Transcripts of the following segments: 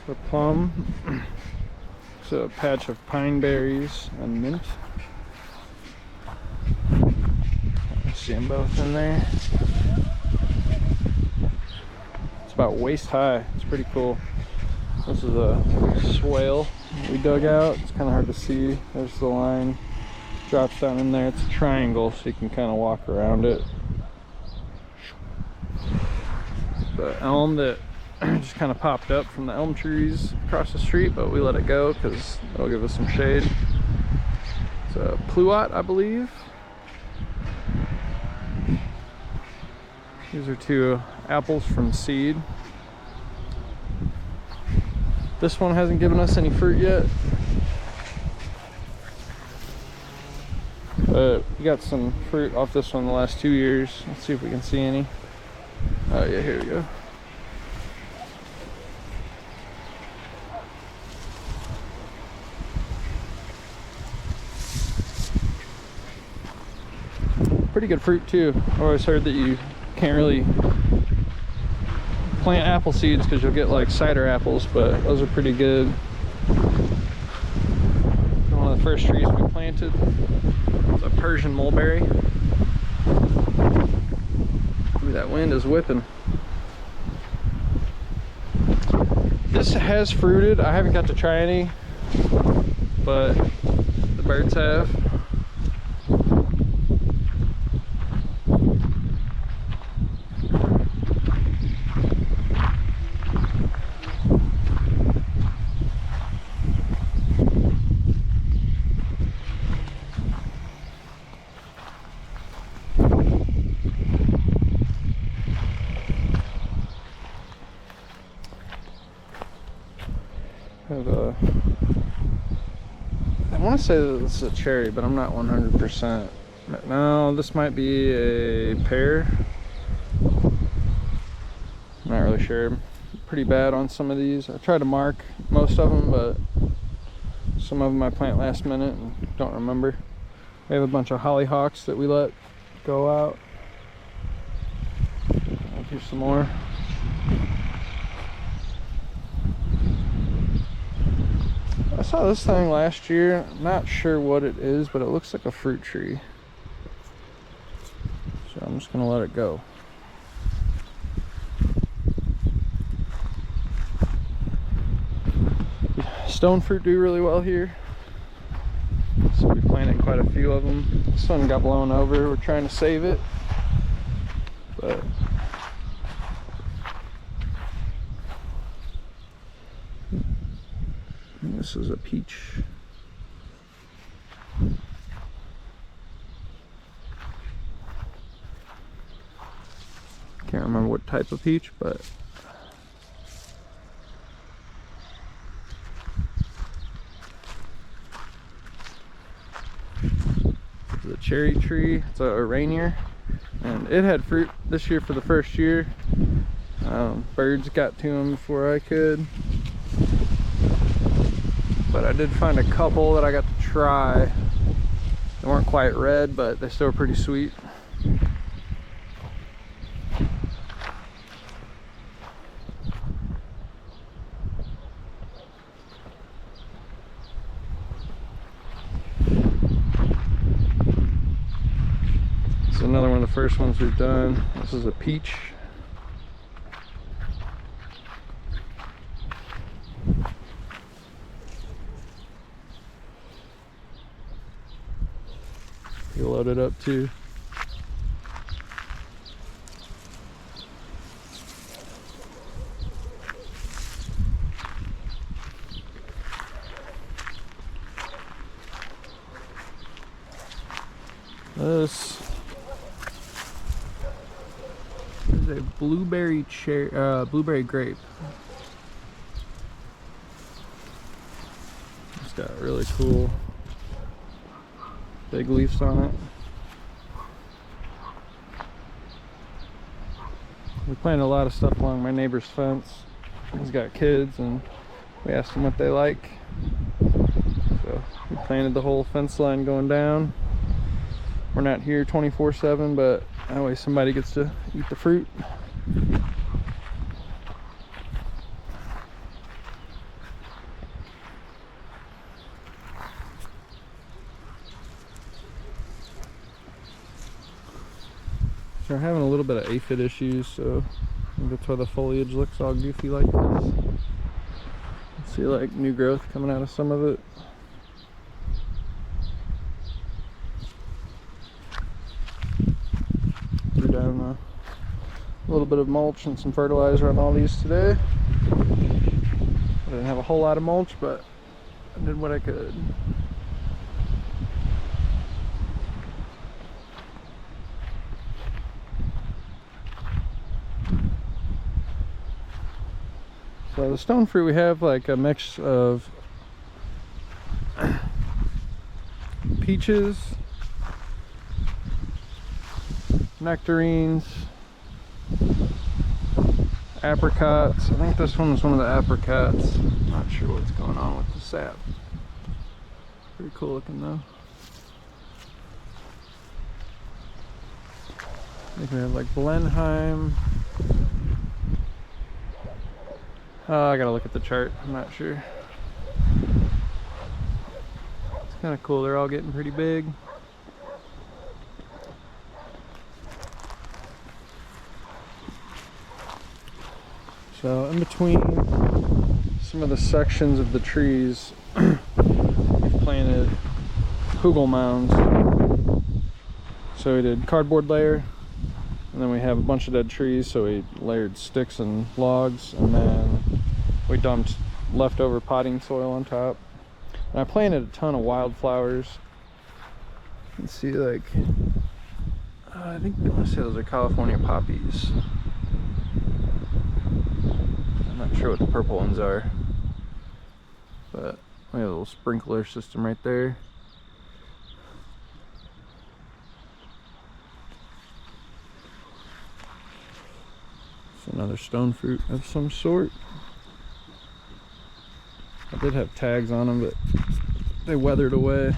for plum. It's a patch of pine berries and mint. See them both in there. It's about waist high. It's pretty cool. This is a swale we dug out. It's kind of hard to see. There's the line. Drops down in there. It's a triangle, so you can kind of walk around it. The elm that just kind of popped up from the elm trees across the street, but we let it go because it'll give us some shade. It's a pluot, I believe. These are two apples from seed. This one hasn't given us any fruit yet, but we got some fruit off this one the last 2 years. Let's see if we can see any. Oh yeah, here we go. Pretty good fruit too. I always heard that you can't really plant apple seeds because you'll get like cider apples, but those are pretty good. One of the first trees we planted was a Persian mulberry. Ooh, that wind is whipping. This has fruited. I haven't got to try any, but the birds have. I want to say that this is a cherry, but I'm not 100%. No, this might be a pear. I'm not really sure. Pretty bad on some of these. I tried to mark most of them, but some of them I plant last minute and don't remember. We have a bunch of hollyhocks that we let go out. Here's some more. I saw this thing last year. I'm not sure what it is, but it looks like a fruit tree. So I'm just gonna let it go. Stone fruit do really well here, so we planted quite a few of them. This one got blown over. We're trying to save it, but this is a peach. Can't remember what type of peach, but it's a cherry tree. It's a Rainier, and it had fruit this year for the first year. Birds got to them before I could. But I did find a couple that I got to try. They weren't quite red, but they still were pretty sweet. This is another one of the first ones we've done. This is a peach. You load it up too. This is a blueberry blueberry grape. It's got really cool big leaves on it. We planted a lot of stuff along my neighbor's fence. He's got kids, and we asked him what they like. So we planted the whole fence line going down. We're not here 24/7, but that way somebody gets to eat the fruit. They're having a little bit of aphid issues, so that's why the foliage looks all goofy like this. See like new growth coming out of some of it. Threw down a little bit of mulch and some fertilizer on all these today. I didn't have a whole lot of mulch, but I did what I could. So the stone fruit, we have like a mix of peaches, nectarines, apricots. I think this one is one of the apricots. Not sure what's going on with the sap. Pretty cool looking though. I think we have like Blenheim. I gotta look at the chart, I'm not sure. It's kind of cool, they're all getting pretty big. So in between some of the sections of the trees, we've planted hugle mounds. So we did cardboard layer, and then we have a bunch of dead trees, so we layered sticks and logs, and then we dumped leftover potting soil on top. And I planted a ton of wildflowers. You can see like, I think I want to say those are California poppies. I'm not sure what the purple ones are, but we have a little sprinkler system right there. It's another stone fruit of some sort. I did have tags on them, but they weathered away.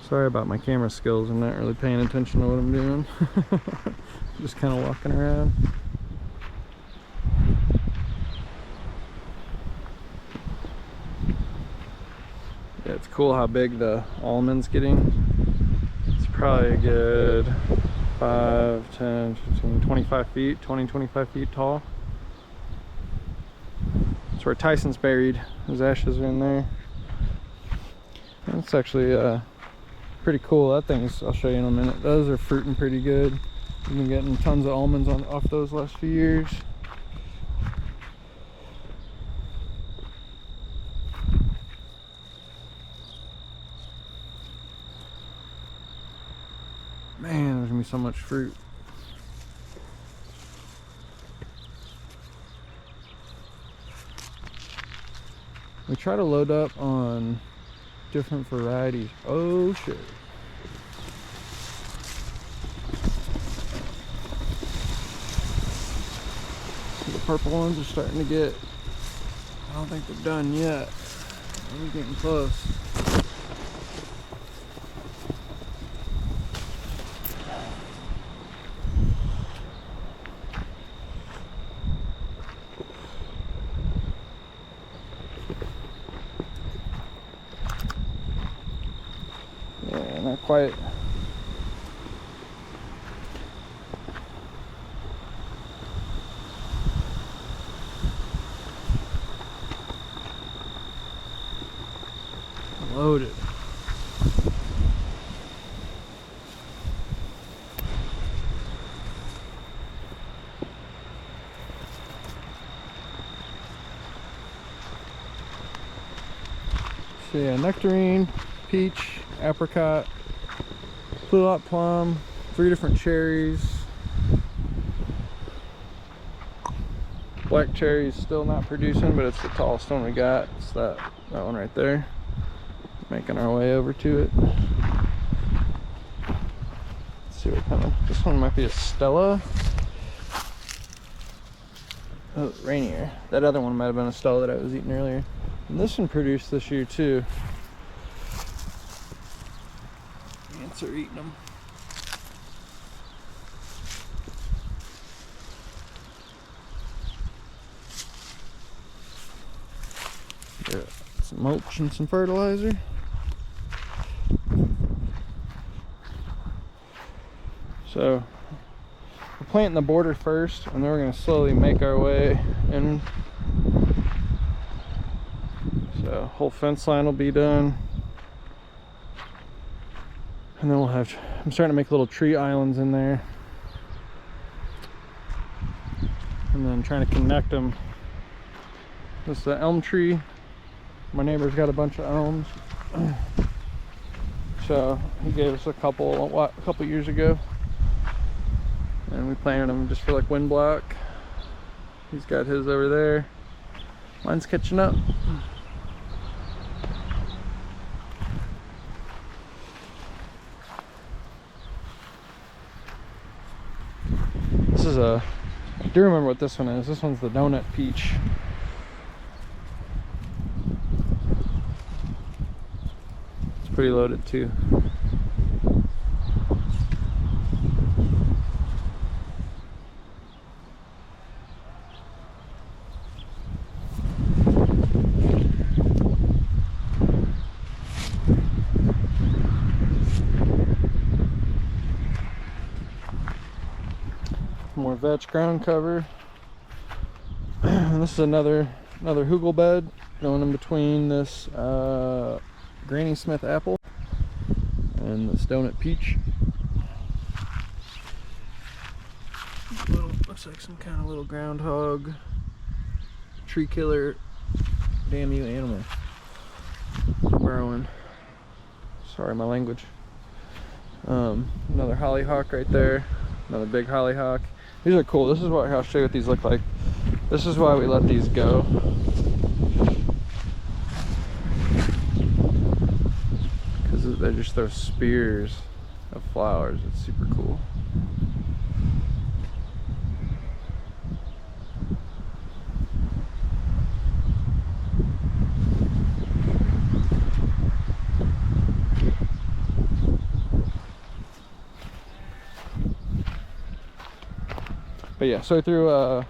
Sorry about my camera skills, I'm not really paying attention to what I'm doing. Just kind of walking around. Yeah, it's cool how big the almond's getting. It's probably a good 5, 10, 15, 25 feet, 20, 25 feet tall. That's where Tyson's buried. His ashes are in there. That's actually pretty cool. That thing's, I'll show you in a minute. Those are fruiting pretty good. We've been getting tons of almonds off those last few years. Man, there's gonna be so much fruit. We try to load up on different varieties. Oh shit. The purple ones are starting to get, I don't think they're done yet. We're getting close. Yeah, not quite. Loaded. So yeah, nectarine, peach, apricot, blue lot plum, 3 different cherries. Black cherry's still not producing, but it's the tallest one we got. It's that one right there. Making our way over to it. Let's see what kind of, this one might be a Stella. Oh, Rainier. That other one might have been a Stella that I was eating earlier. And this one produced this year too. ants are eating them. Yeah, some mulch and some fertilizer. So we're planting the border first, and then we're going to slowly make our way in. So whole fence line will be done, and then we'll have, I'm starting to make little tree islands in there, and then trying to connect them. This is the elm tree. My neighbor's got a bunch of elms, so he gave us a couple years ago, and we planted them just for like wind block. He's got his over there. Mine's catching up. This is I do remember what this one is. This one's the donut peach. It's pretty loaded too. More vetch ground cover. And this is another hugle bed going in between this Granny Smith apple and this donut peach. Looks like some kind of little groundhog, tree killer. Damn you, animal. Burrowing. Sorry, my language. Another hollyhock right there. Another big hollyhock. These are cool. This is what I'll show you what these look like. This is why we let these go. Because they're just those spears of flowers. It's super cool. But yeah, so I threw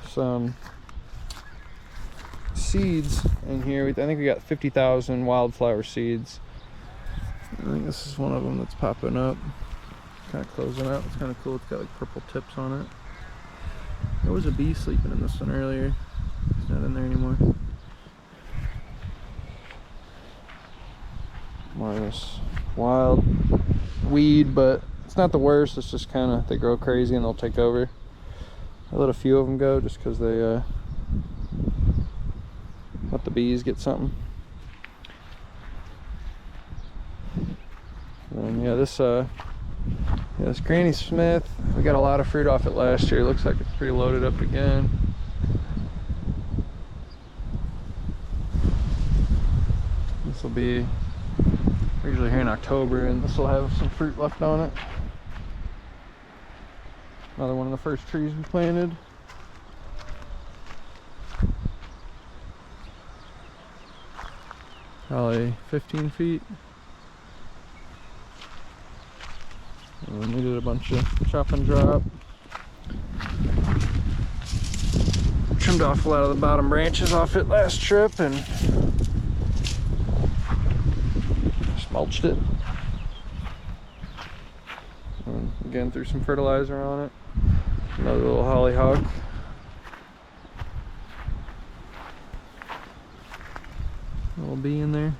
some seeds in here. I think we got 50,000 wildflower seeds. I think this is one of them that's popping up, kind of closing out. It's kind of cool. It's got like purple tips on it. There was a bee sleeping in this one earlier. It's not in there anymore. More of this wild weed, but it's not the worst. It's just kind of, they grow crazy and they'll take over. I let a few of them go just because they let the bees get something. And yeah, this Granny Smith, we got a lot of fruit off it last year. It looks like it's pretty loaded up again. This will be, we're usually here in October, and this will have some fruit left on it. Another one of the first trees we planted. Probably 15 feet. And we did a bunch of chop and drop. Trimmed off a lot of the bottom branches off it last trip and just mulched it. And again, threw some fertilizer on it. Another little hollyhock. A little bee in there.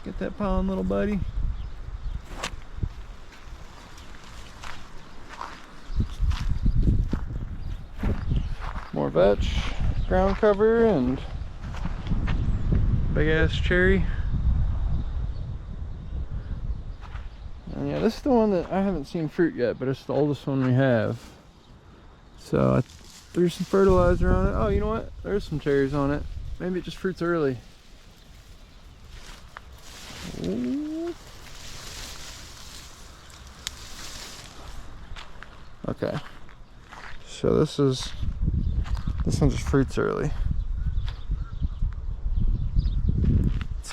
Get that pollen, little buddy. More vetch, ground cover, and big ass cherry. And yeah, this is the one that I haven't seen fruit yet, but it's the oldest one we have. So I threw some fertilizer on it. Oh, you know what? There's some cherries on it. Maybe it just fruits early. Ooh. Okay. So this one just fruits early.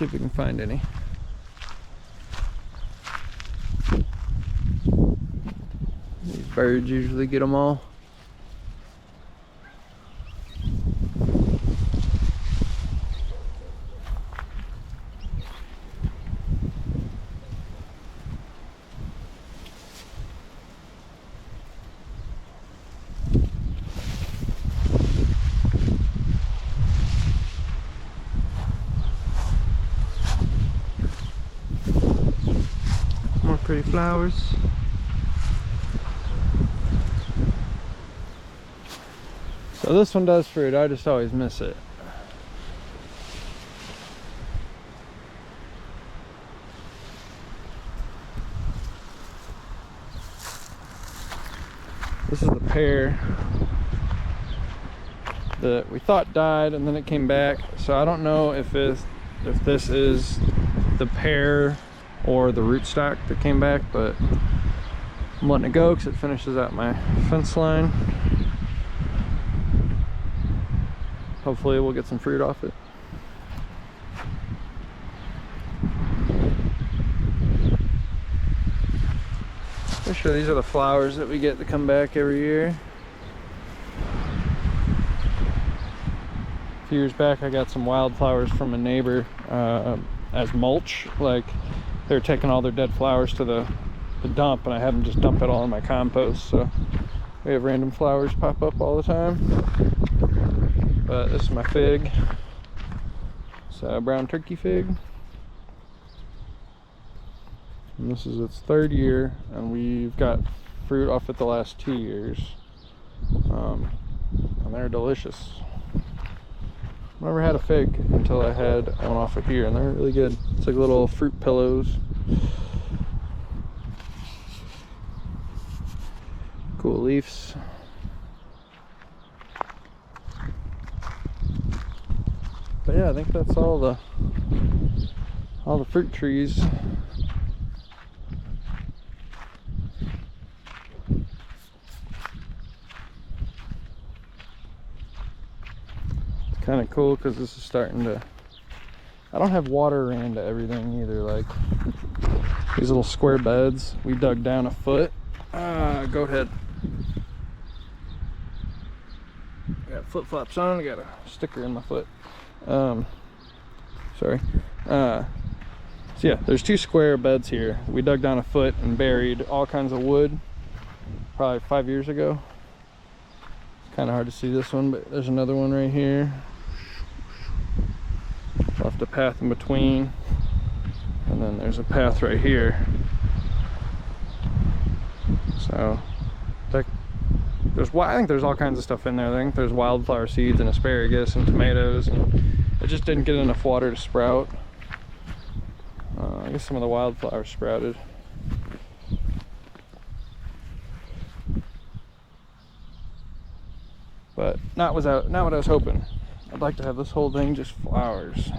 see if we can find any. These birds usually get them all. More pretty flowers. So this one does fruit, I just always miss it. This is the pear that we thought died and then it came back. So I don't know if this is the pear or the rootstock that came back, but I'm letting it go because it finishes out my fence line. Hopefully we'll get some fruit off it. Pretty sure these are the flowers that we get to come back every year. A few years back I got some wildflowers from a neighbor as mulch. Like they were taking all their dead flowers to the dump and I had them just dump it all in my compost. So we have random flowers pop up all the time. But this is my fig. It's a brown turkey fig. And this is its 3rd year, and we've got fruit off it the last 2 years. And they're delicious. Never had a fig until I had one off of here, and they're really good. It's like little fruit pillows. Cool leaves. But yeah, I think that's all the fruit trees. It's kind of cool because this is starting to, I don't have water ran into everything either. Like these little square beds, we dug down a foot. Go ahead. I got flip flops on, I got a sticker in my foot. Sorry. So yeah, there's 2 square beds here. We dug down a foot and buried all kinds of wood probably 5 years ago. It's kind of hard to see this one, but there's another one right here. Left a path in between, and then there's a path right here. So I think there's all kinds of stuff in there. I think there's wildflower seeds and asparagus and tomatoes, and it just didn't get enough water to sprout. I guess some of the wildflowers sprouted. But not what I was hoping. I'd like to have this whole thing just flowers.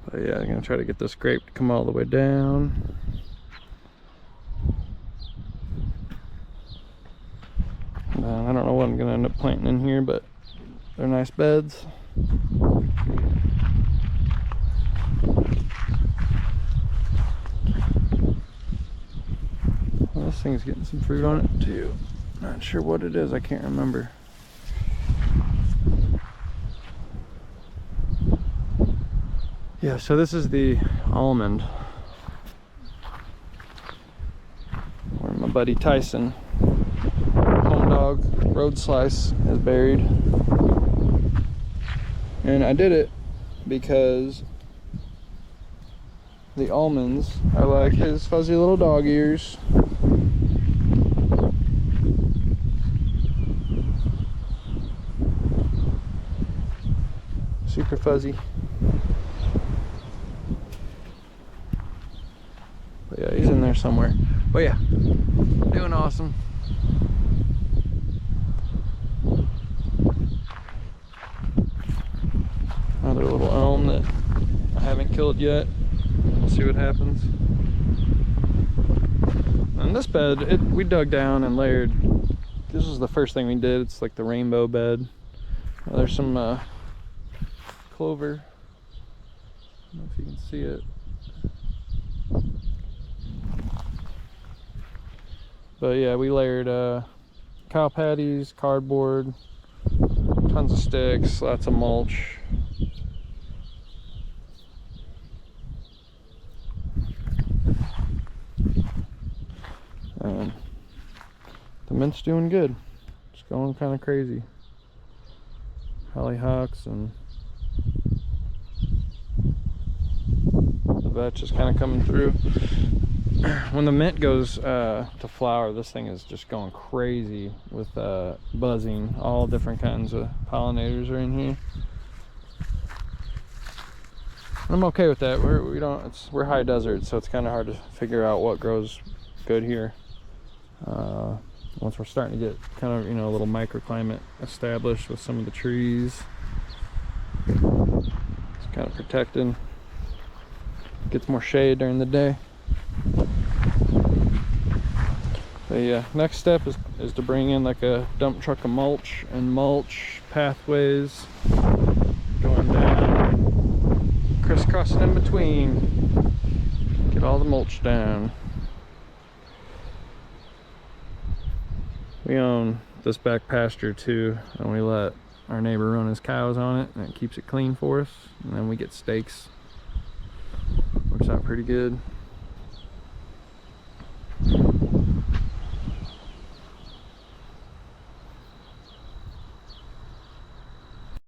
But yeah, I'm gonna try to get this grape to come all the way down. I don't know what I'm gonna end up planting in here, but they're nice beds. Well, this thing's getting some fruit on it too. Not sure what it is, I can't remember. Yeah, so this is the almond where my buddy Tyson, home dog, road slice, is buried. And I did it because the almonds are like his fuzzy little dog ears. Super fuzzy. But yeah, he's in there somewhere. But yeah, doing awesome. Another little elm that I haven't killed yet. We'll see what happens. And this bed, we dug down and layered. This is the first thing we did. It's like the rainbow bed. There's some clover. I don't know if you can see it. But yeah, we layered cow patties, cardboard, tons of sticks, lots of mulch. And the mint's doing good. It's going kind of crazy. Hollyhocks and the vetch is kind of coming through. When the mint goes to flower, this thing is just going crazy with buzzing. All different kinds of pollinators are in here. I'm okay with that. We're high desert, so it's kind of hard to figure out what grows good here. Once we're starting to get kind of, a little microclimate established with some of the trees, it's kind of protected. Gets more shade during the day. But yeah, next step is to bring in like a dump truck of mulch and mulch pathways going down, crisscrossing in between, get all the mulch down. We own this back pasture too, and we let our neighbor run his cows on it, and it keeps it clean for us, and then we get steaks. Works out pretty good.